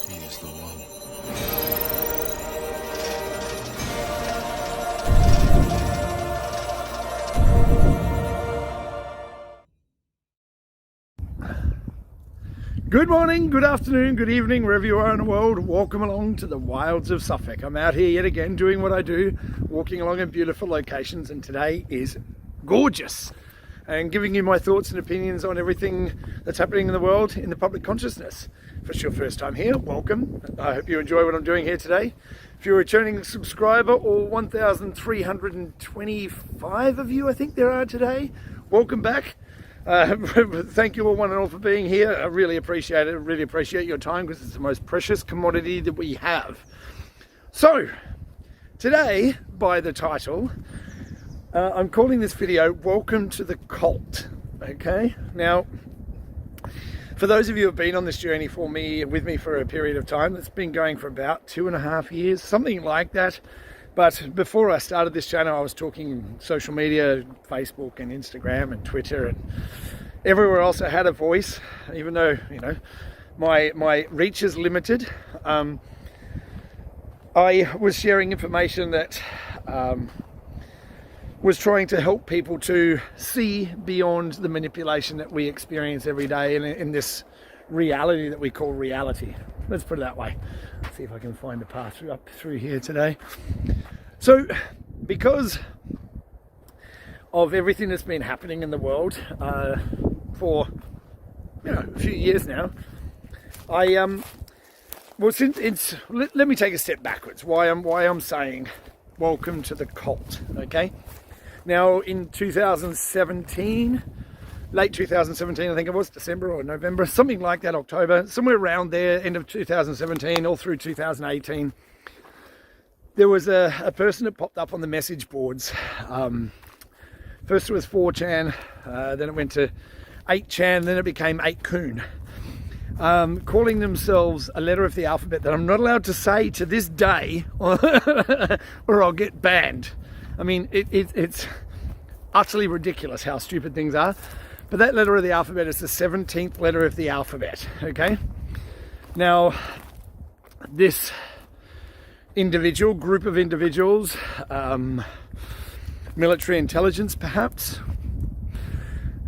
He is the one. Good morning, good afternoon, good evening, wherever you are in the world. Welcome along to the wilds of Suffolk. I'm out here yet again doing what I do, walking along in beautiful locations, and today is gorgeous. And giving you my thoughts and opinions on everything that's happening in the world in the public consciousness. If it's your first time here, welcome. I hope you enjoy what I'm doing here today. If you're a returning subscriber, or 1,325 of you I think there are today, welcome back. Thank you all, one and all, for being here. I really appreciate it. I really appreciate your time, because it's the most precious commodity that we have. So, today, by the title, I'm calling this video Welcome to the Cult. Okay, now for those of you who have been on this journey with me for a period of time, it's been going for about 2.5 years, something like that. But before I started this channel, I was talking social media, Facebook and Instagram and Twitter and everywhere else I had a voice, even though, you know, my reach is limited. I was sharing information that was trying to help people to see beyond the manipulation that we experience every day in this reality that we call reality. Let's put it that way. Let's see if I can find a path up through here today. So, because of everything that's been happening in the world for a few years now, let me take a step backwards. Why I'm saying welcome to the cult. Okay. Now, in 2017, late 2017, I think it was December or November, something like that, October, somewhere around there, end of 2017, all through 2018, there was a person that popped up on the message boards. First it was 4chan, then it went to 8chan, then it became 8kun, calling themselves a letter of the alphabet that I'm not allowed to say to this day, or I'll get banned. I mean, it's utterly ridiculous how stupid things are. But that letter of the alphabet is the 17th letter of the alphabet, okay? Now, this group of individuals, military intelligence perhaps,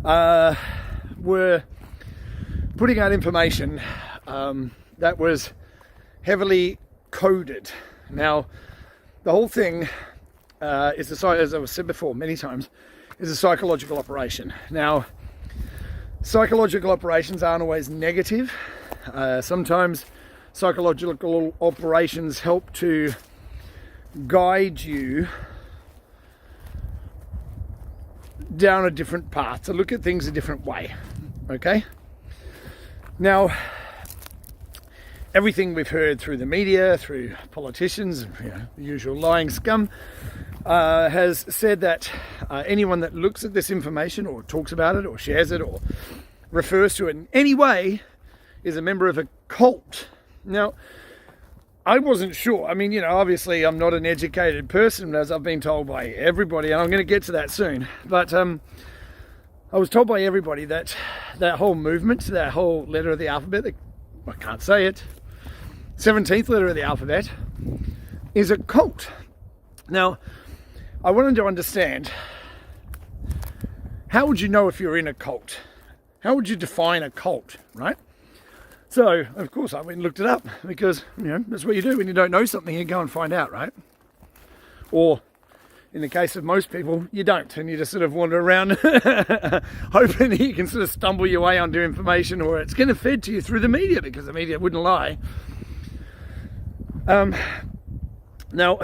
were putting out information that was heavily coded. Now, the whole thing is, as I've said before many times, is a psychological operation. Now, psychological operations aren't always negative. Sometimes psychological operations help to guide you down a different path, to look at things a different way. Okay? Now, everything we've heard through the media, through politicians, the usual lying scum, has said that anyone that looks at this information or talks about it or shares it or refers to it in any way is a member of a cult. Now, I wasn't sure. I mean, obviously I'm not an educated person, as I've been told by everybody, and I'm going to get to that soon. But I was told by everybody that that whole movement, that whole letter of the alphabet, I can't say it, 17th letter of the alphabet, is a cult. Now, I wanted to understand, how would you know if you're in a cult? How would you define a cult, right? So, of course, I went and looked it up, because, that's what you do when you don't know something, you go and find out, right? Or, in the case of most people, you don't, and you just sort of wander around hoping that you can sort of stumble your way onto information, or it's going to fed to you through the media, because the media wouldn't lie. Now,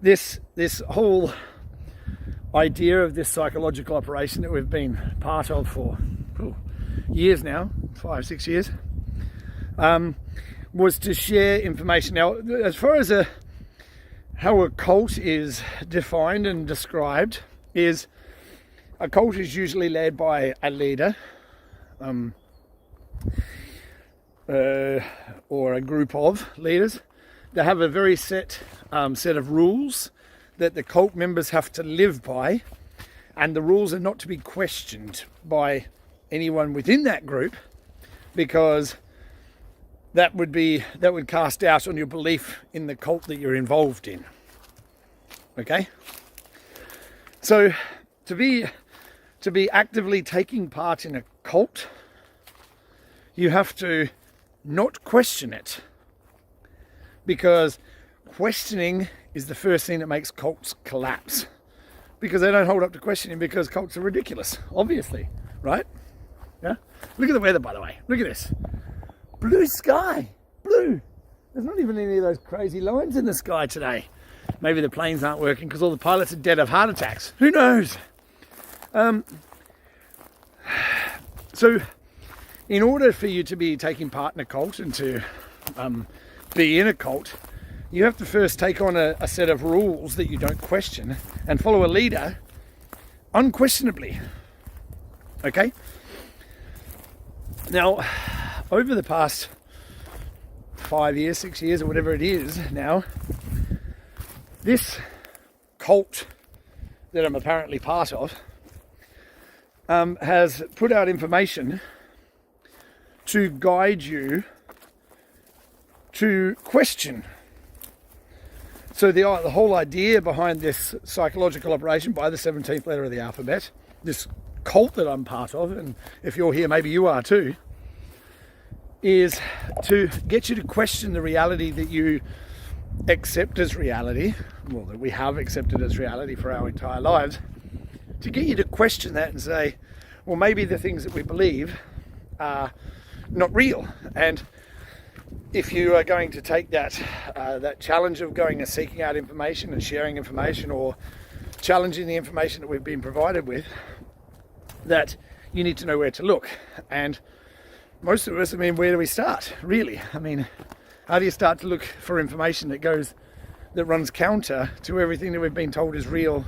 this whole idea of this psychological operation that we've been part of for years now, 5-6 years, was to share information. Now, as far as how a cult is defined and described, is a cult is usually led by a leader, or a group of leaders. They have a very set set of rules that the cult members have to live by, and the rules are not to be questioned by anyone within that group, because that would cast doubt on your belief in the cult that you're involved in. Okay? So to be actively taking part in a cult, you have to not question it, because questioning is the first thing that makes cults collapse, because they don't hold up to questioning, because cults are ridiculous, obviously, right? Yeah. Look at the weather, by the way. Look at this. Blue sky. Blue. There's not even any of those crazy lines in the sky today. Maybe the planes aren't working because all the pilots are dead of heart attacks. Who knows? So, in order for you to be taking part in a cult and to be in a cult, you have to first take on a set of rules that you don't question and follow a leader unquestionably. Okay? Now, over the past 5 years, 6 years, or whatever it is now, this cult that I'm apparently part of has put out information to guide you to question. So the whole idea behind this psychological operation, by the 17th letter of the alphabet, this cult that I'm part of, and if you're here, maybe you are too, is to get you to question the reality that you accept as reality, well, that we have accepted as reality for our entire lives, to get you to question that and say, well, maybe the things that we believe are not real. And if you are going to take that challenge of going and seeking out information and sharing information, or challenging the information that we've been provided with, that you need to know where to look. And most of us, where do we start, really? How do you start to look for information that runs counter to everything that we've been told is real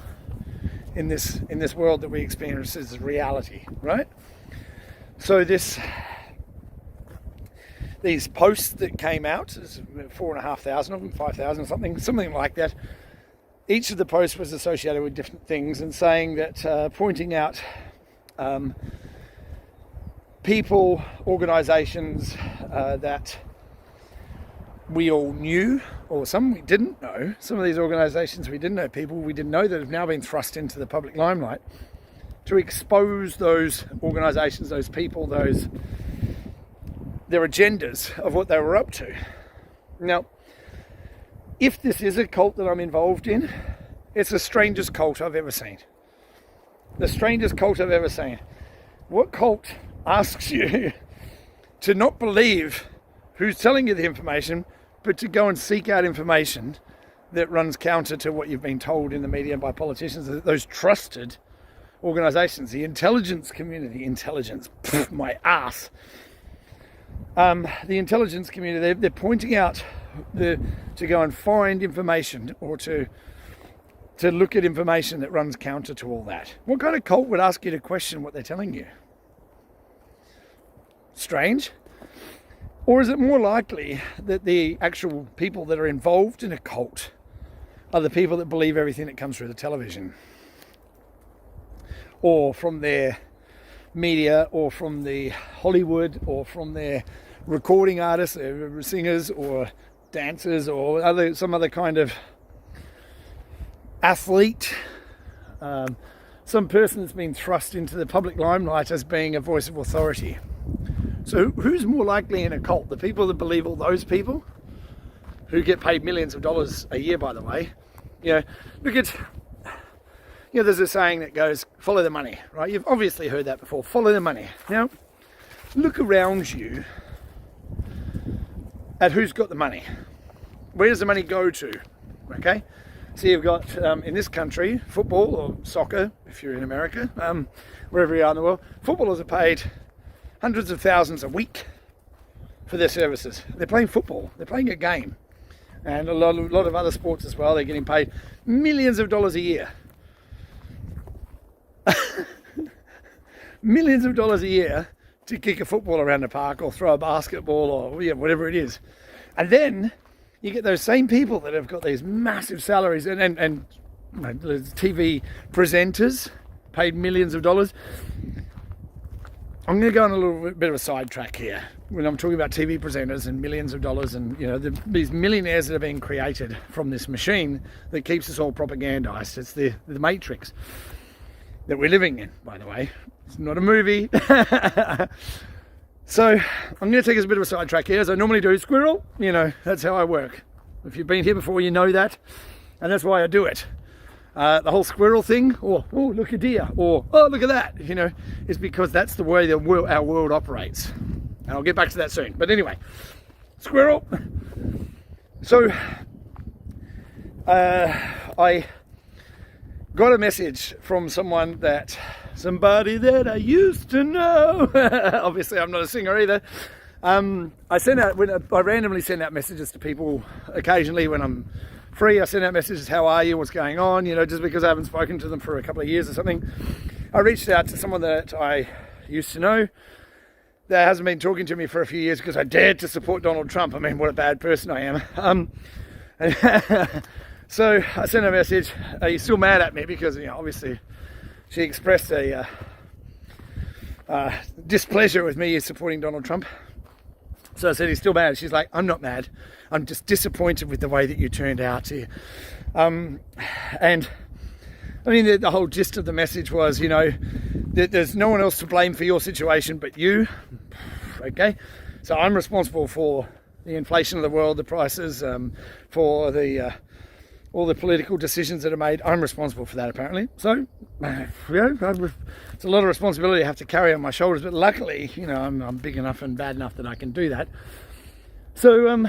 in this world that we experience as reality, right? So these posts that came out, 4,500 of them, 5,000 something like that. Each of the posts was associated with different things, and saying that, pointing out people, organisations that we all knew, or some we didn't know. Some of these organisations we didn't know, people we didn't know, that have now been thrust into the public limelight, to expose those organisations, those people, their agendas of what they were up to. Now, if this is a cult that I'm involved in, it's the strangest cult I've ever seen. The strangest cult I've ever seen. What cult asks you to not believe who's telling you the information, but to go and seek out information that runs counter to what you've been told in the media and by politicians, those trusted organisations, the intelligence community, my ass. The intelligence community, they're pointing out to go and find information, or to look at information that runs counter to all that. What kind of cult would ask you to question what they're telling you? Strange? Or is it more likely that the actual people that are involved in a cult are the people that believe everything that comes through the television, or from their media, or from the Hollywood, or from their recording artists, singers, or dancers, or some other kind of athlete, some person that's been thrust into the public limelight as being a voice of authority? So who's more likely in a cult? The people that believe all those people, who get paid millions of dollars a year, by the way. Look at, there's a saying that goes, follow the money, right? You've obviously heard that before, follow the money. Now, look around you at who's got the money. where does the money go to? Okay, so you've got in this country football or soccer, if you're in America, wherever you are in the world, footballers are paid hundreds of thousands a week for their services. They're playing football, they're playing a game, and a lot of other sports as well. They're getting paid millions of dollars a year. Millions of dollars a year to kick a football around the park or throw a basketball or whatever it is. And then you get those same people that have got these massive salaries and TV presenters paid millions of dollars. I'm going to go on a little bit of a sidetrack here when I'm talking about TV presenters and millions of dollars and these millionaires that are being created from this machine that keeps us all propagandized. It's the Matrix that we're living in, by the way. It's not a movie. So I'm going to take us a bit of a sidetrack here, as I normally do. Squirrel, that's how I work. If you've been here before, you know that, and that's why I do it. The whole squirrel thing, or oh look a deer, or oh look at that, is because that's the way our world operates. And I'll get back to that soon. But anyway, squirrel. So I got a message from somebody that I used to know. Obviously, I'm not a singer either. I randomly send out messages to people occasionally when I'm free. I send out messages, how are you, what's going on, just because I haven't spoken to them for a couple of years or something. I reached out to someone that I used to know that hasn't been talking to me for a few years because I dared to support Donald Trump. I mean, what a bad person I am. So I sent her a message, are you still mad at me? Because, obviously she expressed a displeasure with me supporting Donald Trump. So I said, he's still mad. She's like, I'm not mad. I'm just disappointed with the way that you turned out here. And I mean, the whole gist of the message was, that there's no one else to blame for your situation but you. Okay. So I'm responsible for the inflation of the world, the prices, for all the political decisions that are made. I'm responsible for that, apparently. So, it's a lot of responsibility I have to carry on my shoulders, but luckily, I'm big enough and bad enough that I can do that. So,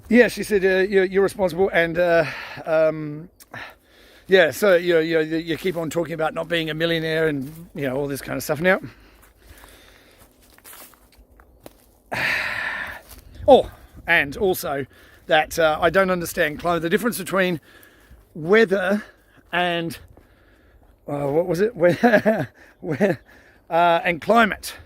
she said, you're responsible, and so you keep on talking about not being a millionaire and all this kind of stuff now. Oh, and also that I don't understand the difference between weather and what was it? And climate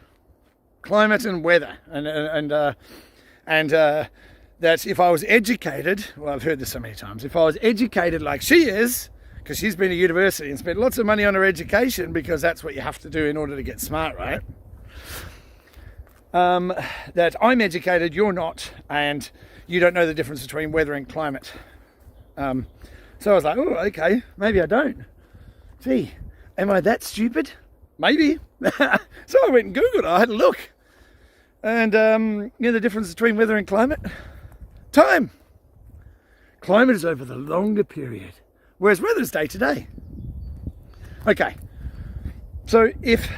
and weather, and that if I was educated, well, I've heard this so many times. If I was educated like she is, because she's been to university and spent lots of money on her education, because that's what you have to do in order to get smart, right? That I'm educated, you're not, and you don't know the difference between weather and climate. So I was like, oh, okay, maybe I don't. Gee, am I that stupid? Maybe. So I went and Googled it, I had a look. And, the difference between weather and climate? Time. Climate is over the longer period, whereas weather is day to day. Okay, so if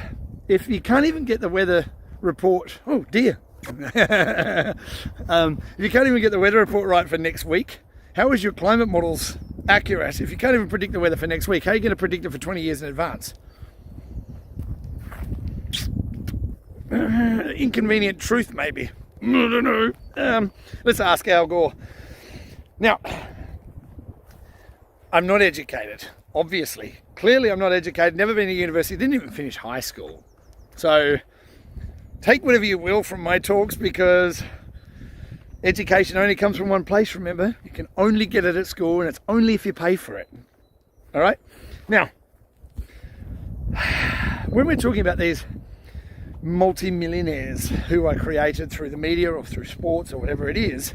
you can't even get the weather report, oh dear. If you can't even get the weather report right for next week, how is your climate models accurate? If you can't even predict the weather for next week, how are you going to predict it for 20 years in advance? Inconvenient truth, maybe. I don't know. Let's ask Al Gore. Now, I'm not educated, obviously. Clearly I'm not educated, never been to university, didn't even finish high school. So take whatever you will from my talks, because education only comes from one place, remember? You can only get it at school, and it's only if you pay for it. All right? Now, when we're talking about these multi-millionaires who are created through the media or through sports or whatever it is,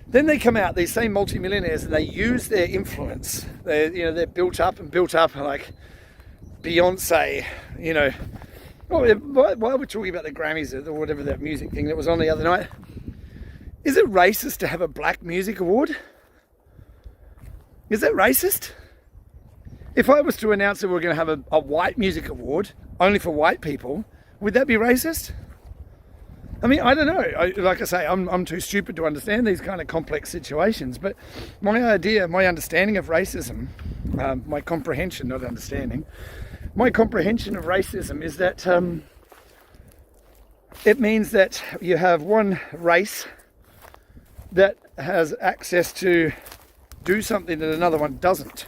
then they come out, these same multi-millionaires, and they use their influence. They're built up like Beyonce, While we're talking about the Grammys or whatever, that music thing that was on the other night, is it racist to have a black music award? Is that racist? If I was to announce that we're going to have a white music award, only for white people, would that be racist? I mean, I don't know. Like I say, I'm too stupid to understand these kind of complex situations. But my understanding of racism, my comprehension, not understanding, my comprehension of racism is that it means that you have one race that has access to do something that another one doesn't.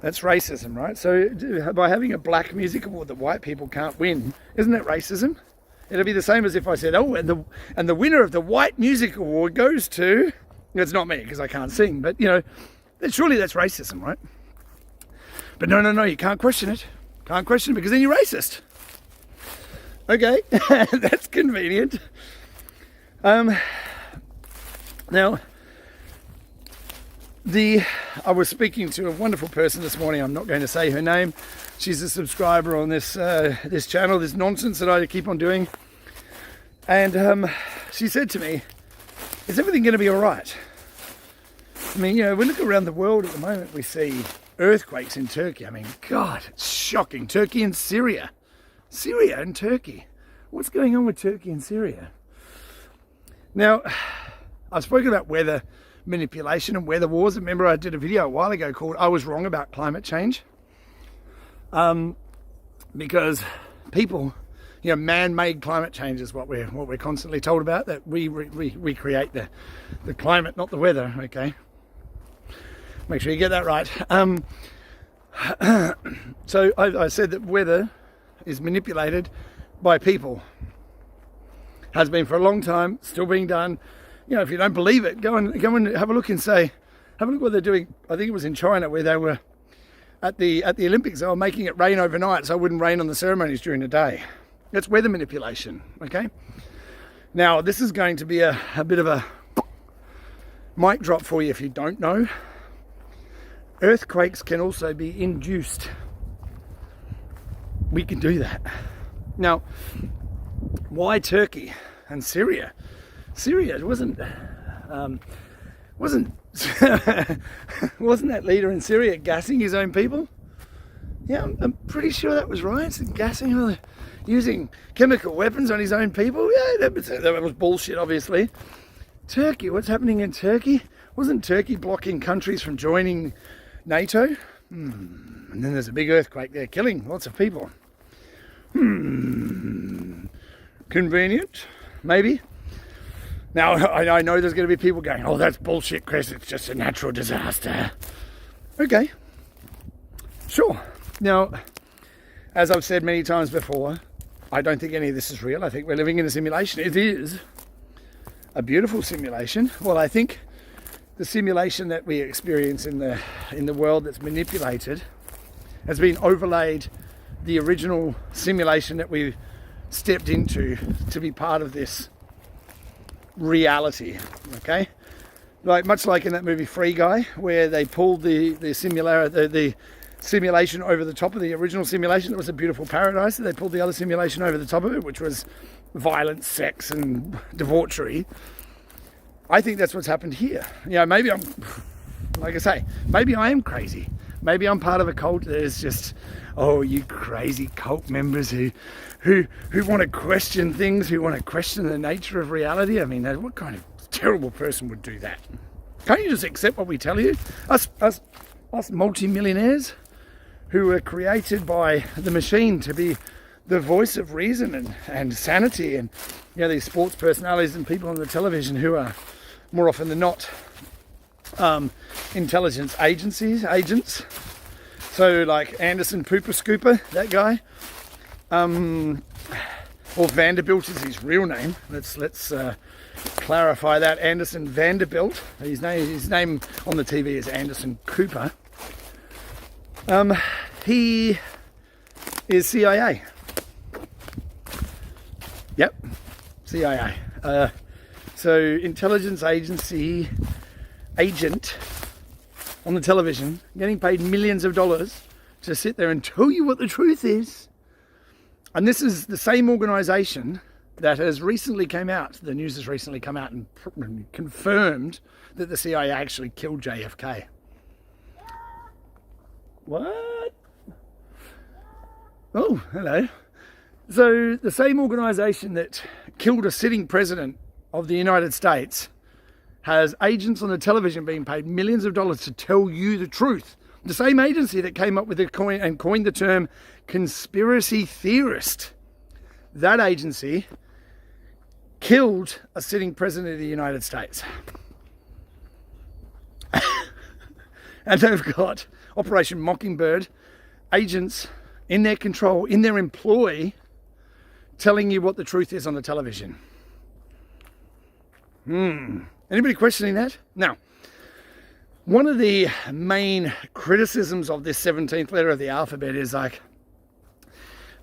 That's racism, right? So by having a black music award that white people can't win, isn't that racism? It'll be the same as if I said, oh, and the winner of the white music award goes to... It's not me because I can't sing, but you know, surely that's racism, right? But no, you can't question it. Can't question it because then you're racist. Okay, that's convenient. Now, I was speaking to a wonderful person this morning. I'm not going to say her name. She's a subscriber on this this channel, this nonsense that I keep on doing. And she said to me, is everything going to be all right? I mean, you know, we look around the world at the moment, we see earthquakes in Turkey. I mean, God, it's shocking. Turkey and Syria. Syria and Turkey. What's going on with Turkey and Syria? Now, I've spoken about weather manipulation and weather wars. Remember, I did a video a while ago called I Was Wrong About Climate Change. Because people, you know, man-made climate change is what we're constantly told about, that we create the climate, not the weather, okay? Make sure you get that right. So I said that weather is manipulated by people. Has been for a long time, still being done. You know, if you don't believe it, go and have a look and have a look what they're doing. I think it was in China where they were at the Olympics. They were making it rain overnight so it wouldn't rain on the ceremonies during the day. That's weather manipulation, okay? Now, this is going to be a bit of a mic drop for you if you don't know. Earthquakes can also be induced. We can do that. Now, why Turkey and Syria? Syria, it wasn't wasn't that leader in Syria gassing his own people? Yeah, I'm pretty sure that was right. Gassing, using chemical weapons on his own people. Yeah, that was bullshit, obviously. Turkey, what's happening in Turkey? Wasn't Turkey blocking countries from joining NATO? And then there's a big earthquake there, killing lots of people. Convenient, maybe. Now, I know there's going to be people going, oh, that's bullshit, Chris, it's just a natural disaster. Okay, sure. Now, as I've said many times before, I don't think any of this is real. I think we're living in a simulation. It is a beautiful simulation. Well, I think the simulation that we experience in the world that's manipulated has been overlaid the original simulation that we stepped into to be part of this reality, okay? Like much like in that movie Free Guy, where they pulled the simulation over the top of the original simulation. It was a beautiful paradise. They pulled the other simulation over the top of it, which was violence, sex, and debauchery. I think that's what's happened here. You know, maybe I'm, like I say, maybe I am crazy. Maybe I'm part of a cult that is just, oh, you crazy cult members who want to question things, who want to question the nature of reality. I mean, what kind of terrible person would do that? Can't you just accept what we tell you? Us multi-millionaires who were created by the machine to be the voice of reason and sanity, and you know, these sports personalities and people on the television who are more often than not intelligence agents. So like Anderson Pooper Scooper, that guy, or Vanderbilt is his real name. Let's clarify that. Anderson Vanderbilt. His name on the TV is Anderson Cooper. He is CIA. Yep, CIA. So intelligence agency agent on the television, getting paid millions of dollars to sit there and tell you what the truth is. And this is the same organisation that has recently came out, the news has recently come out and confirmed that the CIA actually killed JFK. What? Oh, hello. So the same organisation that killed a sitting president of the United States has agents on the television being paid millions of dollars to tell you the truth. The same agency that came up with and coined the term conspiracy theorist. That agency killed a sitting president of the United States. And they've got Operation Mockingbird agents in their control, in their employ, telling you what the truth is on the television. Anybody questioning that? Now, one of the main criticisms of this 17th letter of the alphabet is like,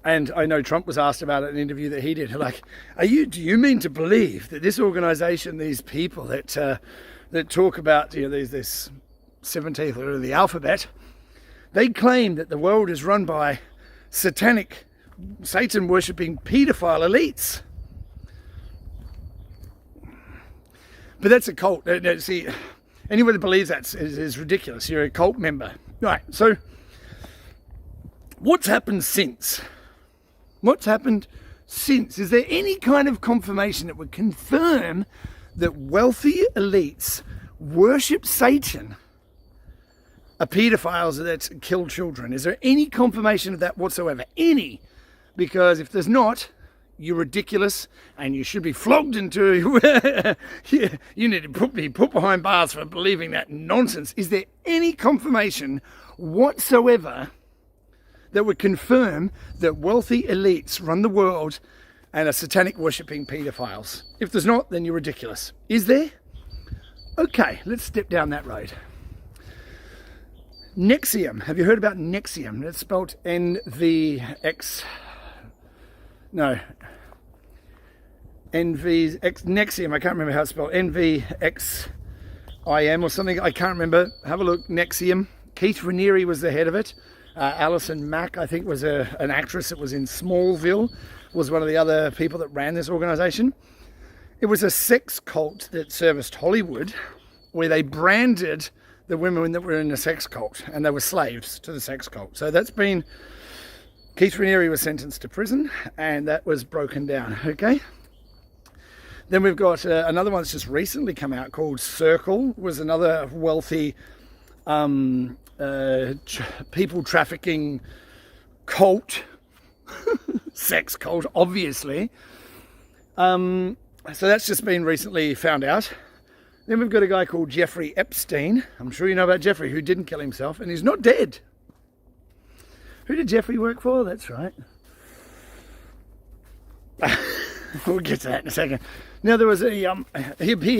and I know Trump was asked about it in an interview that he did, like, do you mean to believe that this organization, these people that talk about, this 17th letter of the alphabet, they claim that the world is run by satanic, Satan-worshipping paedophile elites? But that's a cult. See, anyone that believes that is ridiculous. You're a cult member. Right, so what's happened since? What's happened since? Is there any kind of confirmation that would confirm that wealthy elites worship Satan, are paedophiles that kill children? Is there any confirmation of that whatsoever? Any? Because if there's not, you're ridiculous and you should be flogged into you need to be put behind bars for believing that nonsense. Is there any confirmation whatsoever that would confirm that wealthy elites run the world and are satanic worshipping paedophiles? If there's not, then you're ridiculous. Is there? Okay, let's step down that road. Nexium. Have you heard about Nexium? It's spelled N-V-X... No. Nexium. I can't remember how it's spelled. N-V-X-I-M or something. I can't remember. Have a look. Nexium. Keith Raniere was the head of it. Alison Mack, I think, was an actress that was in Smallville, was one of the other people that ran this organization. It was a sex cult that serviced Hollywood, where they branded the women that were in the sex cult, and they were slaves to the sex cult. So that's been... Keith Raniere was sentenced to prison, and that was broken down, okay? Then we've got another one that's just recently come out called Circle, was another wealthy people trafficking cult, sex cult, obviously. So that's just been recently found out. Then we've got a guy called Jeffrey Epstein. I'm sure you know about Jeffrey, who didn't kill himself, and he's not dead. Who did Jeffrey work for? That's right. We'll get to that in a second. Now, there was he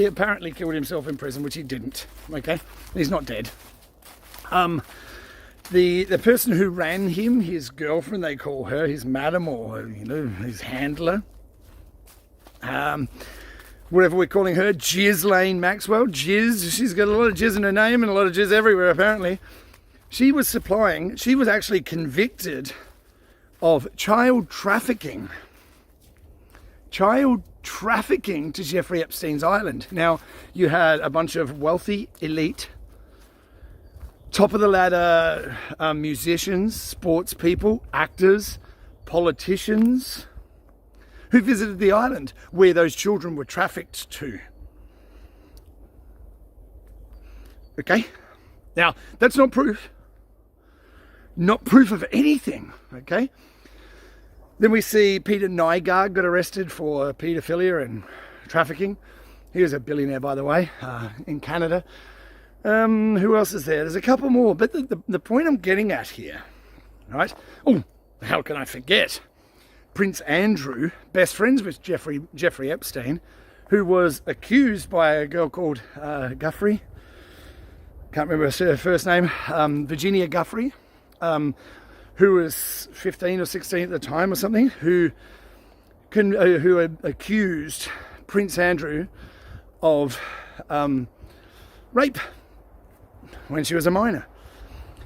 apparently killed himself in prison, which he didn't. Okay, he's not dead. The person who ran him, his girlfriend, they call her his madam, or his handler, whatever we're calling her, Ghislaine Maxwell. Jizz. She's got a lot of jizz in her name and a lot of jizz everywhere, apparently. She was actually convicted of child trafficking. Child trafficking to Jeffrey Epstein's island. Now, you had a bunch of wealthy, elite, top of the ladder musicians, sports people, actors, politicians, who visited the island where those children were trafficked to. Okay? Now, that's not proof. Not proof of anything, okay? Then we see Peter Nygaard got arrested for paedophilia and trafficking. He was a billionaire, by the way, in Canada. Who else is there? There's a couple more, but the point I'm getting at here, right? Oh, how can I forget? Prince Andrew, best friends with Jeffrey Epstein, who was accused by a girl called Guffrey. Can't remember her first name. Virginia Guffrey. Who was 15 or 16 at the time or something, who accused Prince Andrew of rape when she was a minor.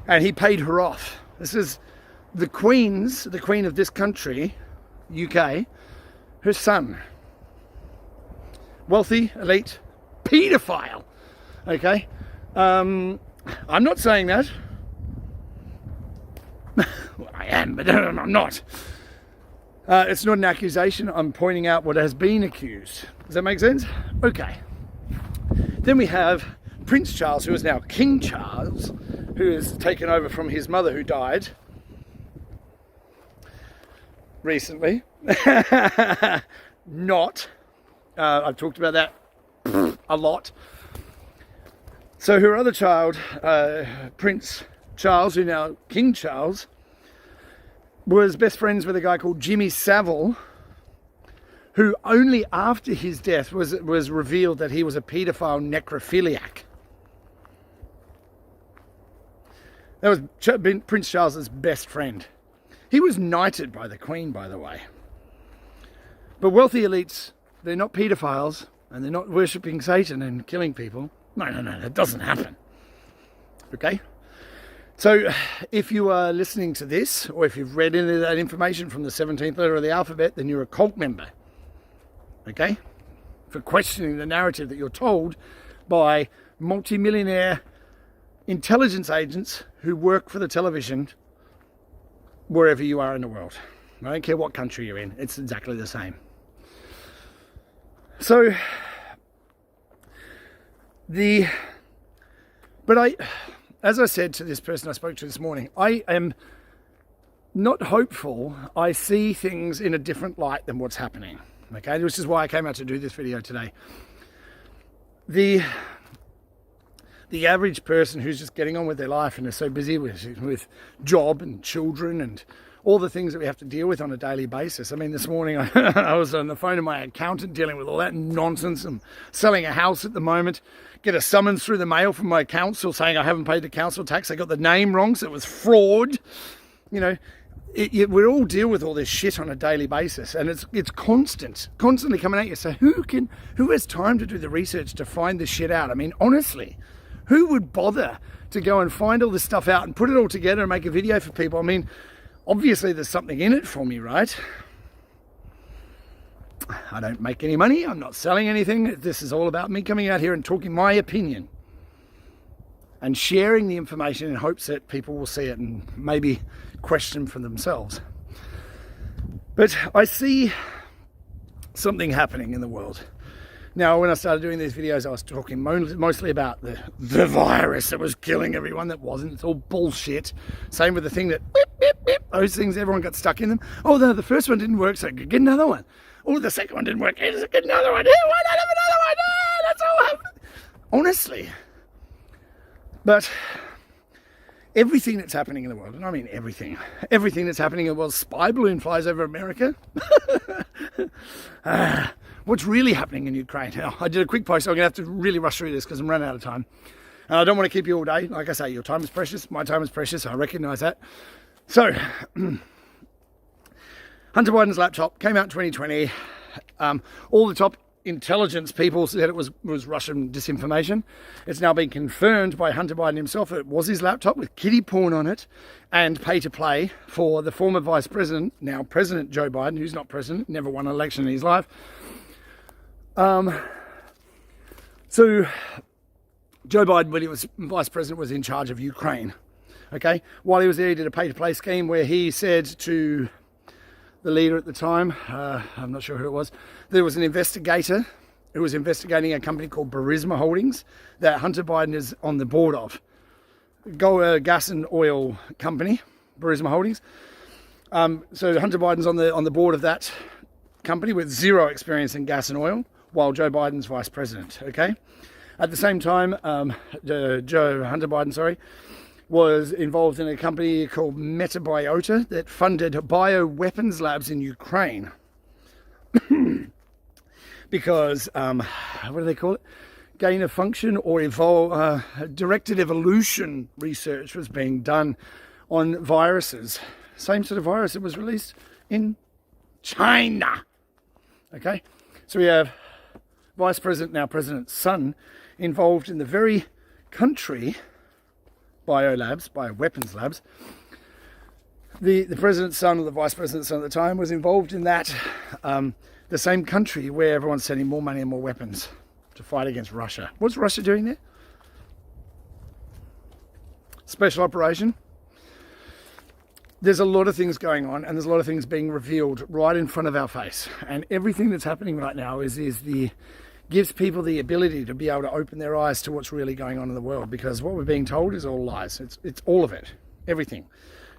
And he paid her off. This is the Queen of this country, UK, her son. Wealthy, elite, paedophile. Okay? I'm not saying that. Well, I am, but I'm not. It's not an accusation. I'm pointing out what has been accused. Does that make sense? Okay. Then we have Prince Charles, who is now King Charles, who has taken over from his mother, who died recently. Not. I've talked about that a lot. So her other child, Prince Charles, who now King Charles, was best friends with a guy called Jimmy Savile, who only after his death was revealed that he was a paedophile necrophiliac. That was Prince Charles's best friend. He was knighted by the Queen, by the way. But wealthy elites, they're not paedophiles, and they're not worshipping Satan and killing people. No, that doesn't happen. Okay? So, if you are listening to this, or if you've read any of that information from the 17th letter of the alphabet, then you're a cult member. Okay? For questioning the narrative that you're told by multimillionaire intelligence agents who work for the television wherever you are in the world. I don't care what country you're in, it's exactly the same. So, as I said to this person I spoke to this morning, I am not hopeful. I see things in a different light than what's happening. Okay, which is why I came out to do this video today. The average person who's just getting on with their life and is so busy with job and children and all the things that we have to deal with on a daily basis. I mean, this morning I was on the phone to my accountant dealing with all that nonsense. I'm selling a house at the moment. Get a summons through the mail from my council saying I haven't paid the council tax. I got the name wrong, so it was fraud. You know, we all deal with all this shit on a daily basis, and it's constantly coming at you. So who has time to do the research to find this shit out? I mean, honestly, who would bother to go and find all this stuff out and put it all together and make a video for people? I mean, obviously there's something in it for me, right? I don't make any money. I'm not selling anything. This is all about me coming out here and talking my opinion and sharing the information in hopes that people will see it and maybe question for themselves. But I see something happening in the world. Now, when I started doing these videos, I was talking mostly about the virus that was killing everyone that wasn't. It's all bullshit. Same with the thing that, beep, beep, beep, those things, everyone got stuck in them. Oh, the first one didn't work, so get another one. Oh, the second one didn't work, get another one. Why not have another one? That's all happening. Honestly. But everything that's happening in the world, and I mean everything that's happening in the world, spy balloon flies over America. What's really happening in Ukraine? Now, I did a quick post, so I'm going to have to really rush through this because I'm running out of time. And I don't want to keep you all day. Like I say, your time is precious. My time is precious. I recognise that. So, Hunter Biden's laptop came out in 2020. All the top intelligence people said it was Russian disinformation. It's now been confirmed by Hunter Biden himself. It was his laptop with kiddie porn on it and pay to play for the former vice president, now President Joe Biden, who's not president, never won an election in his life. So Joe Biden, when he was vice president, was in charge of Ukraine. Okay, while he was there, he did a pay-to-play scheme where he said to the leader at the time, I'm not sure who it was, there was an investigator who was investigating a company called Burisma Holdings that Hunter Biden is on the board of. Gas and oil company, Burisma Holdings. So Hunter Biden's on the board of that company with zero experience in gas and oil, while Joe Biden's vice president. Okay. At the same time, Hunter Biden, was involved in a company called Metabiota that funded bioweapons labs in Ukraine. Because, what do they call it? Gain of function or directed evolution research was being done on viruses. Same sort of virus that was released in China. Okay, so we have Vice President, now President's son, involved in the very country, bioweapons labs. The President's son, or the Vice President's son at the time, was involved in that, the same country where everyone's sending more money and more weapons to fight against Russia. What's Russia doing there? Special operation. there's a lot of things going on, and there's a lot of things being revealed right in front of our face. And everything that's happening right now gives people the ability to be able to open their eyes to what's really going on in the world, because what we're being told is all lies. It's all of it, everything.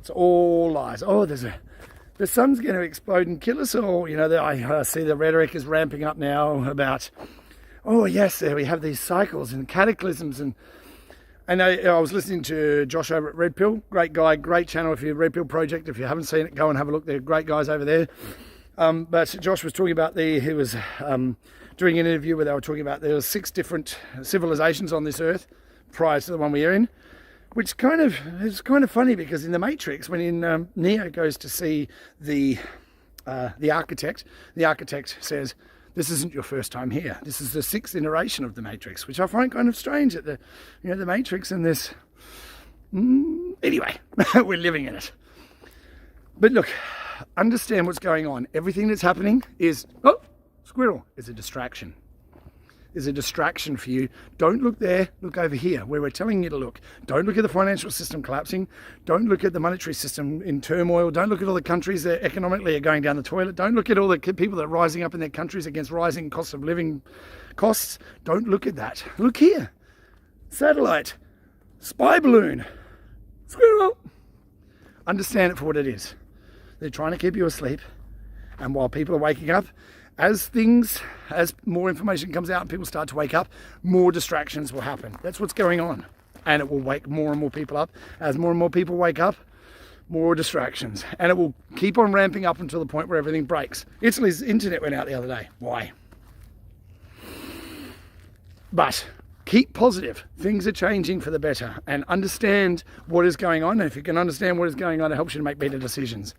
It's all lies. Oh, the sun's going to explode and kill us all. You know, I see the rhetoric is ramping up now about, oh yes, we have these cycles and cataclysms. And I was listening to Josh over at Red Pill. Great guy, great channel. If you're Red Pill Project, if you haven't seen it, go and have a look. They're great guys over there. But Josh was talking about he was doing an interview where they were talking about there were 6 different civilizations on this earth prior to the one we are in, which is kind of funny, because in the Matrix, when Neo goes to see the architect, the architect says, "This isn't your first time here. This is the 6th iteration of the Matrix," which I find kind of strange that the Matrix and this. Anyway, we're living in it. But look, understand what's going on. Everything that's happening is squirrel is a distraction. Is a distraction for you. Don't look there, look over here where we're telling you to look. Don't look at the financial system collapsing. Don't look at the monetary system in turmoil. Don't look at all the countries that economically are going down the toilet. Don't look at all the people that are rising up in their countries against rising costs of living costs. Don't look at that. Look here. Satellite. Spy balloon. Squirrel. Understand it for what it is. They're trying to keep you asleep. And while people are waking up, as more information comes out and people start to wake up, more distractions will happen. That's what's going on. And it will wake more and more people up. As more and more people wake up, more distractions. And it will keep on ramping up until the point where everything breaks. Italy's internet went out the other day. Why? But keep positive. Things are changing for the better. And understand what is going on. And if you can understand what is going on, it helps you to make better decisions.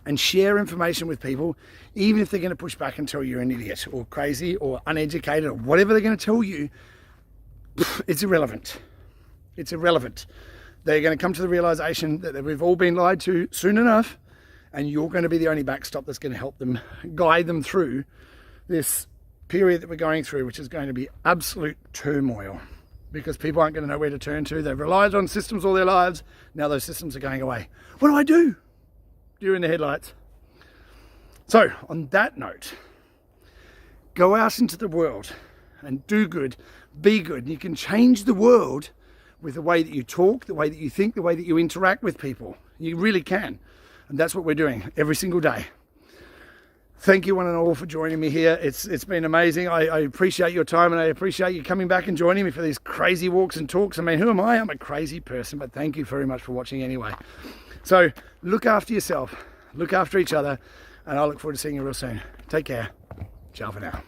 And share information with people, even if they're going to push back and tell you're an idiot or crazy or uneducated or whatever they're going to tell you. It's irrelevant. It's irrelevant. They're going to come to the realization that we've all been lied to soon enough, and you're going to be the only backstop that's going to help them, guide them through this period that we're going through, which is going to be absolute turmoil, because people aren't going to know where to turn to. They've relied on systems all their lives. Now those systems are going away. What do I do? Deer in the headlights. So, on that note, go out into the world and do good, be good. You can change the world with the way that you talk, the way that you think, the way that you interact with people. You really can. And that's what we're doing every single day. Thank you one and all for joining me here. It's been amazing. I appreciate your time, and I appreciate you coming back and joining me for these crazy walks and talks. I mean, who am I? I'm a crazy person, but thank you very much for watching anyway. So look after yourself, look after each other, and I look forward to seeing you real soon. Take care. Ciao for now.